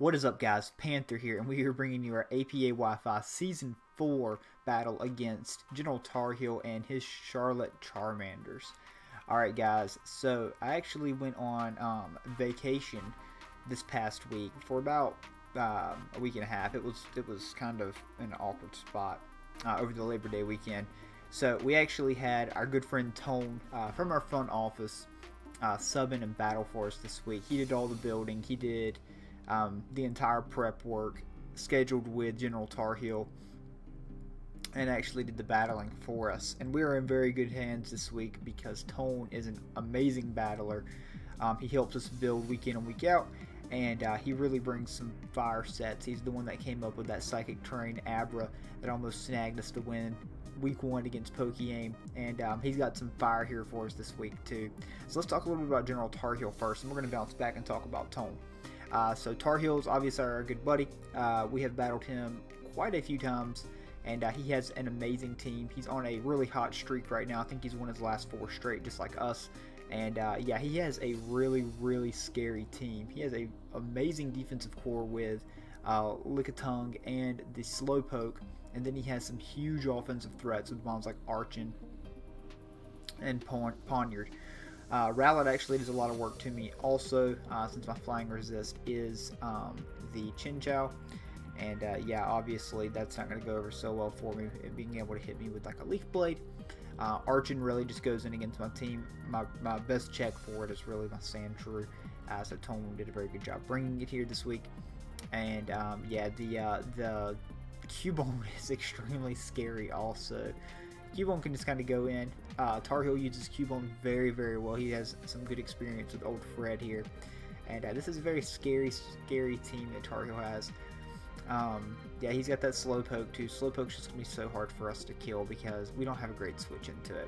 What is up, guys? Panther here, and we are bringing you our APA Wi-Fi Season 4 battle against General Tar Heel and his Charlotte Charmanders. Alright, guys, so I actually went on vacation this past week for about a week and a half. It was kind of an awkward spot over the Labor Day weekend. So we actually had our good friend Tone from our front office subbing and battle for us this week. He did all the building. He did the entire prep work scheduled with General Tar Heel, and actually did the battling for us. And we are in very good hands this week because Tone is an amazing battler. He helps us build week in and week out, and he really brings some fire sets. He's the one that came up with that Psychic Terrain Abra that almost snagged us to win week 1 against Pokey-Aim, and he's got some fire here for us this week too. So let's talk a little bit about General Tar Heel first, and we're going to bounce back and talk about Tone. So Tar Heel's obviously our good buddy. We have battled him quite a few times, and he has an amazing team. He's on a really hot streak right now. I think he's won his last 4 straight, just like us. And yeah, he has a really scary team. He has a amazing defensive core with Lickitung and the Slowpoke, and then he has some huge offensive threats with bombs like Archon and Poniard. Rowlet actually does a lot of work to me also, since my flying resist is the Chinchou, and yeah, obviously that's not going to go over so well for me, being able to hit me with like a Leaf Blade. Archon really just goes in against my team. My best check for it is really my Sandshrew, so Tone did a very good job bringing it here this week. And yeah, the Cubone is extremely scary also. Cubone can just kind of go in. Tar Heel uses Cubone very well. He has some good experience with old Fred here. And this is a very scary team that Tar Heel has. Yeah, he's got that Slowpoke too. Slowpoke's just going to be so hard for us to kill because we don't have a great switch into it.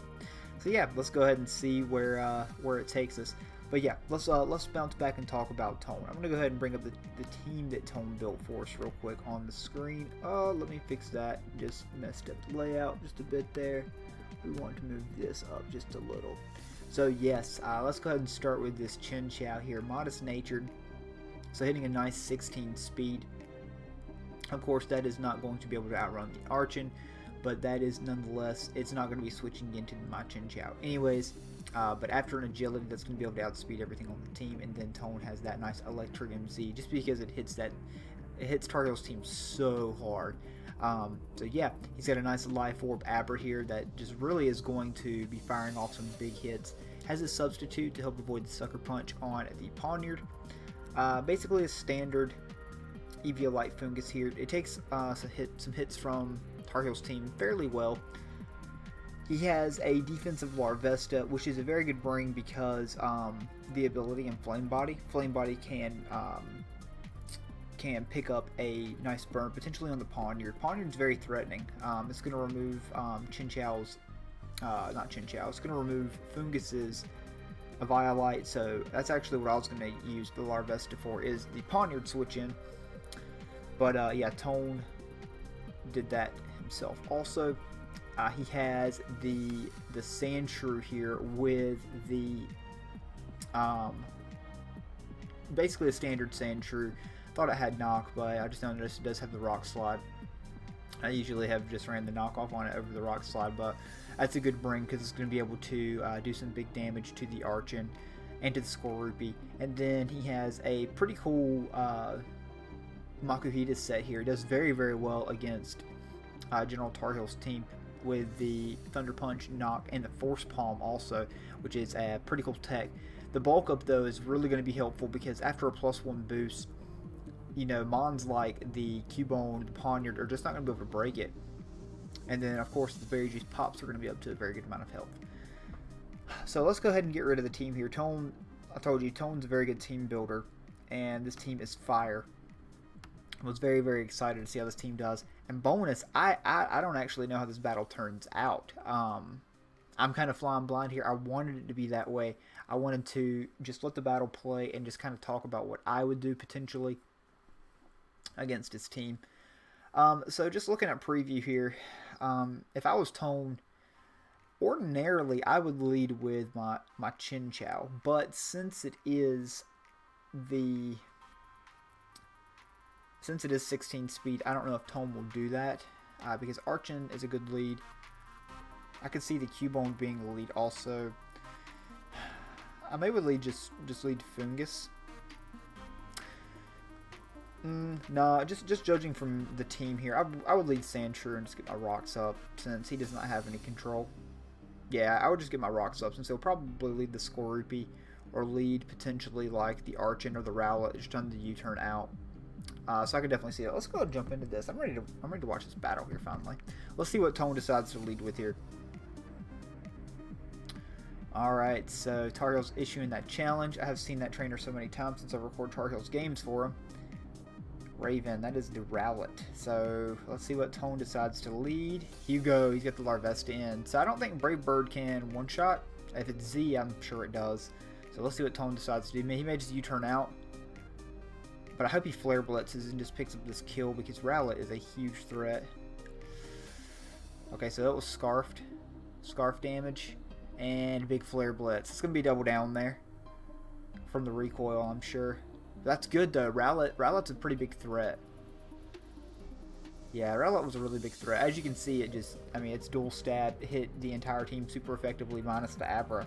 So yeah, let's go ahead and see where it takes us. But yeah, let's bounce back and talk about Tone. I'm going to go ahead and bring up the team that Tone built for us real quick on the screen. Let me fix that. Just messed up the layout just a bit there. We want to move this up just a little. So yes, let's go ahead and start with this Chinchou here. Modest natured, so hitting a nice 16 speed. Of course, that is not going to be able to outrun the Archon, but that is nonetheless, it's not going to be switching into my Chinchou. Anyways, but after an agility, that's going to be able to outspeed everything on the team, and then Tone has that nice Electric MZ, just because it hits Tar Heel's team so hard. So yeah, he's got a nice Life Orb Abra here that just really is going to be firing off some big hits. Has a substitute to help avoid the Sucker Punch on the Poniard. Basically a standard Eviolite Fungus here. It takes some hits from Tar Heel's team fairly well. He has a defensive Larvesta, which is a very good bring because the ability in Flame Body. Flame Body can pick up a nice burn, potentially on the Poniard. Poniard's very threatening. It's going to remove Chinchou's, not Chinchou, it's going to remove Fungus's Violite, so that's actually what I was going to use the Larvesta for, is the Poniard switch in. But yeah, Tone did that himself also. He has the Sandshrew here with the basically a standard Sandshrew. Thought it had knock, but I just noticed it does have the Rock Slide. I usually have just ran the knockoff on it over the Rock Slide, but that's a good bring because it's going to be able to do some big damage to the Archon and to the Skorupi. And then he has a pretty cool Makuhita set here. It does very well against General Tar Heel's team with the Thunder Punch, Knock, and the Force Palm also, which is a pretty cool tech. The bulk up though is really going to be helpful because after a +1 boost, you know, mons like the Cubone, the Poniard are just not going to be able to break it. And then of course the Berry Juice Pops are going to be up to a very good amount of health. So let's go ahead and get rid of the team here. Tone, I told you, Tone's a very good team builder, and this team is fire. I was very excited to see how this team does. And bonus, I don't actually know how this battle turns out. I'm kind of flying blind here. I wanted it to be that way. I wanted to just let the battle play and just kind of talk about what I would do potentially against his team. So just looking at preview here, if I was Tone, ordinarily I would lead with my Chinchou, but since it is the Since it is 16 speed, I don't know if Tome will do that. Because Archon is a good lead. I could see the Cubone being the lead also. I may would lead just lead Fungus. No, just judging from the team here, I would lead Sandshrew and just get my rocks up since he does not have any control. Yeah, I would just get my rocks up since he'll probably lead the Skorupi or lead potentially like the Archon or the Rowlet just on the U-turn out. So I can definitely see it. Let's go ahead and jump into this. I'm ready to watch this battle here finally. Let's see what Tone decides to lead with here. Alright, so Tar Heel's issuing that challenge. I have seen that trainer so many times since I record Tar Heel's games for him. Raven, that is the Rowlet. So let's see what Tone decides to lead. Hugo, he's got the Larvesta in. So I don't think Brave Bird can one-shot. If it's Z, I'm sure it does. So let's see what Tone decides to do. He may just U-turn out. But I hope he Flare Blitzes and just picks up this kill because Rowlet is a huge threat. Okay, so that was Scarfed. Scarf damage. And big Flare Blitz. It's going to be double down there. From the recoil, I'm sure. That's good though. Rowlet's a pretty big threat. Yeah, Rowlet was a really big threat. As you can see, its dual stab hit the entire team super effectively minus the Abra.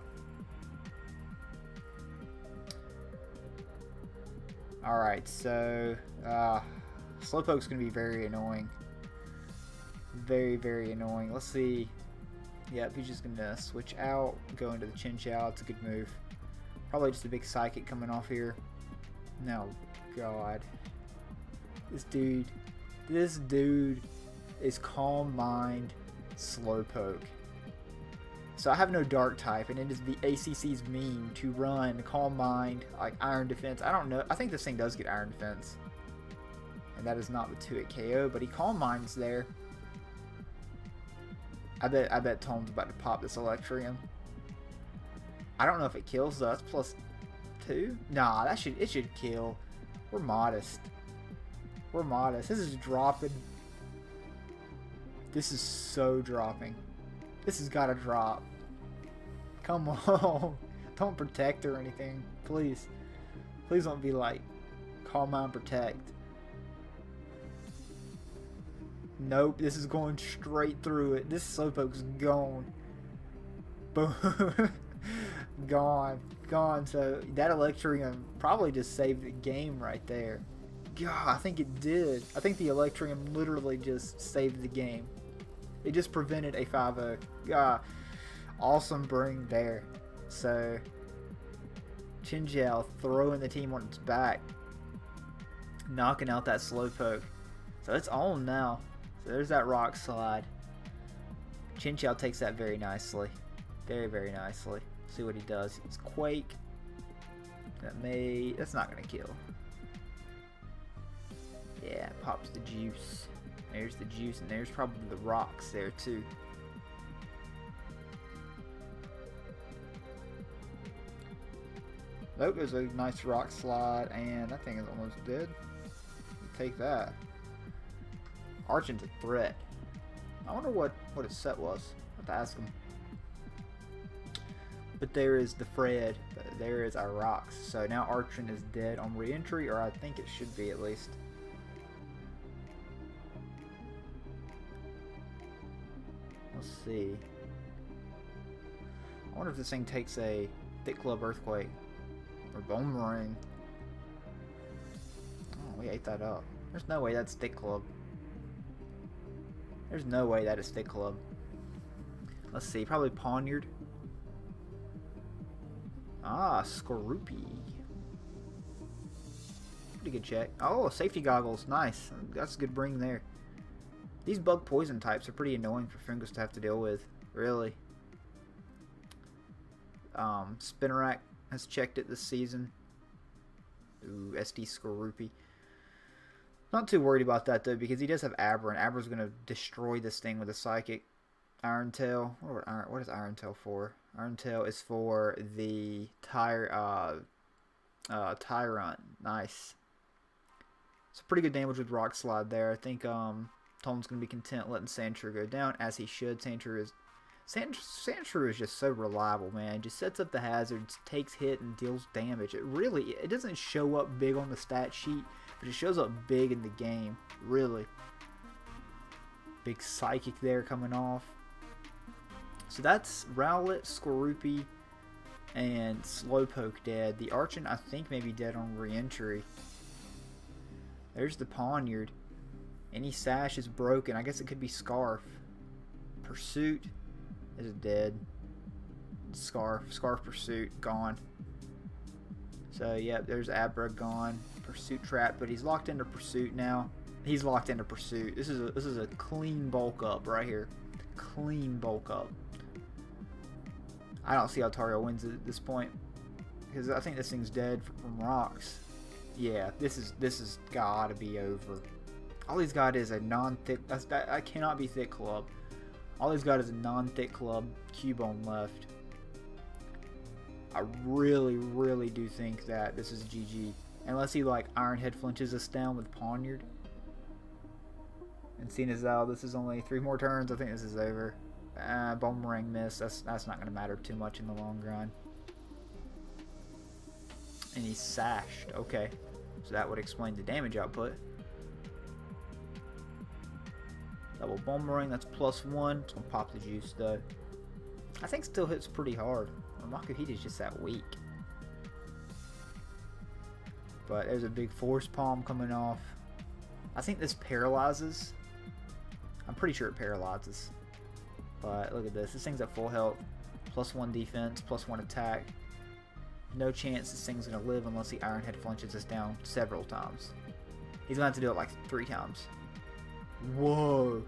Alright, so Slowpoke's going to be very annoying. Very, very annoying. Let's see. Yep, he's just going to switch out, go into the Chinchou. It's a good move. Probably just a big Psychic coming off here. No, God. This dude is Calm Mind Slowpoke. So I have no Dark type, and it is the ACC's meme to run Calm Mind, like Iron Defense. I don't know. I think this thing does get Iron Defense. And that is not the 2-hit KO, but he Calm Minds there. I bet Tone's about to pop this Electrium. I don't know if it kills though. That's +2. Nah, it should kill. We're modest. We're modest. This is dropping. This is so dropping. This has got to drop. Come on. Don't protect or anything. Please. Please don't be like Calm Mind Protect. Nope, this is going straight through it. This Slowpoke's gone. Boom. Gone. So that Electrium probably just saved the game right there. God, I think it did. I think the Electrium literally just saved the game. It just prevented a 5-0. God, awesome bring there. So Chinchou throwing the team on its back, knocking out that Slowpoke. So it's on now. So there's that Rock Slide. Chinchou takes that very nicely. Very, very nicely. See what he does. It's Quake. That's not going to kill. Yeah, pops the juice. There's the juice, and there's probably the rocks there too. Nope, there's a nice Rock Slide, and that thing is almost dead. Take that. Archon's a threat. I wonder what his set was. I'll have to ask him. But there is the Fred. There is our rocks. So now Archon is dead on re-entry, or I think it should be at least. Let's see. I wonder if this thing takes a Thick Club Earthquake or Boomerang. Oh, we ate that up. There's no way that's Thick Club. There's no way that is Thick Club. Let's see. Probably Poniard. Ah, Skorupi. Pretty good check. Oh, safety goggles. Nice. That's a good bring there. These bug poison types are pretty annoying for Fungus to have to deal with. Really. Spinarak has checked it this season. Ooh, SD Skorupi. Not too worried about that though, because he does have Abra, and Abra's going to destroy this thing with a Psychic. Iron Tail. What is Iron Tail for? Iron Tail is for the Tyrant. Nice. It's pretty good damage with Rock Slide there. I think Tone's going to be content letting Sandshrew go down, as he should. Sandshrew is just so reliable, man. Just sets up the hazards, takes hit, and deals damage. It doesn't show up big on the stat sheet, but it shows up big in the game, really. Big Psychic there coming off. So that's Rowlet, Skorupi, and Slowpoke dead. The Archon, I think, may be dead on re-entry. There's the Poniard. Any Sash is broken. I guess it could be Scarf. Pursuit is dead. Scarf Pursuit, gone. So, yeah, there's Abra gone. Pursuit Trap, but he's locked into Pursuit now. He's locked into Pursuit. This is a clean bulk up right here. Clean bulk up. I don't see how Tario wins at this point, because I think this thing's dead from rocks. Yeah, this is gotta be over. All he's got is a non-thick. I cannot be thick club. All he's got is a non-thick club Cubone left. I really do think that this is GG, unless he like Iron Head flinches us down with Poniard. And seeing as how this is only 3 more turns, I think this is over. Boomerang miss. That's not going to matter too much in the long run. And he's sashed. Okay, so that would explain the damage output. Double Boomerang. That's +1. It's going to pop the juice though. I think still hits pretty hard. Makuhita is just that weak. But there's a big Force Palm coming off. I think this paralyzes. I'm pretty sure it paralyzes. But look at this. This thing's at full health. +1 defense, +1 attack. No chance this thing's going to live unless the Iron Head flinches us down several times. He's going to have to do it like 3 times. Whoa.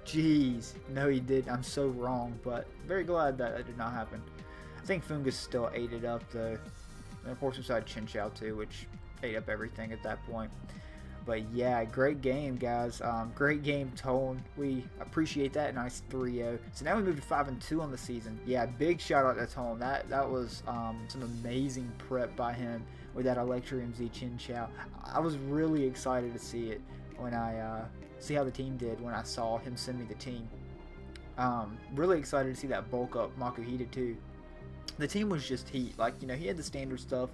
Jeez. No, he did. I'm so wrong, but very glad that it did not happen. I think Fungus still ate it up, though. And of course, we saw Chinchou, too, which ate up everything at that point. But yeah, great game, guys. Great game, Tone. We appreciate that. Nice 3-0. So now we move to 5-2 on the season. Yeah, big shout out to Tone. That was some amazing prep by him with that Electrium Z Chinchou. I was really excited to see it when I see how the team did when I saw him send me the team. Really excited to see that bulk up Makuhita too. The team was just heat. Like, you know, he had the standard stuff.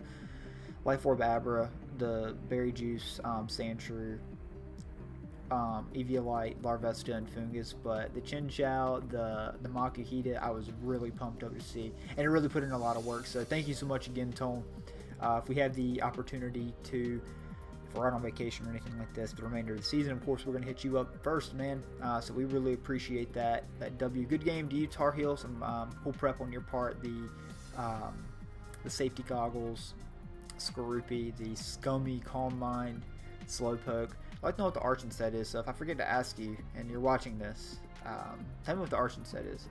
Life Orb Abra, the Berry Juice, Sandshrew, Eviolite, Larvesta, and Fungus, but the Chinchou, the Makuhita, I was really pumped up to see, and it really put in a lot of work, so thank you so much again, Tone. If we have the opportunity to, if we're out on vacation or anything like this, the remainder of the season, of course, we're going to hit you up first, man, so we really appreciate that W. Good game to you, Tar Heel, some cool prep on your part, the safety goggles, Skorupi, the Scummy, Calm Mind, Slowpoke. I'd like to know what the Archon set is, so if I forget to ask you and you're watching this, tell me what the Archon set is.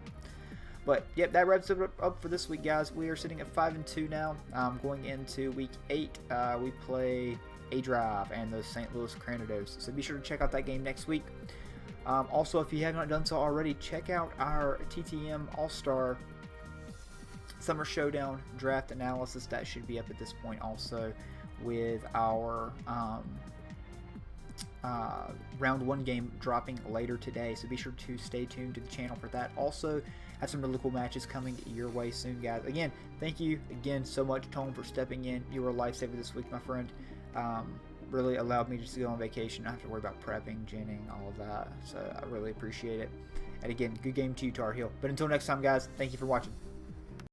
But, yep, that wraps it up for this week, guys. We are sitting at 5-2 now. Going into Week 8, we play A-Drive and the St. Louis Cranidos. So be sure to check out that game next week. Also, if you have not done so already, check out our TTM All-Star Summer Showdown draft analysis. That should be up at this point also, with our round 1 game dropping later today, so be sure to stay tuned to the channel for that. Also have some really cool matches coming your way soon, guys. Again, thank you again so much, Tone, for stepping in. You were a lifesaver this week, my friend. Really allowed me just to go on vacation, not have to worry about prepping, ginning, all of that, so I really appreciate it. And again, good game to you, Tar Heel. But until next time, guys, thank you for watching.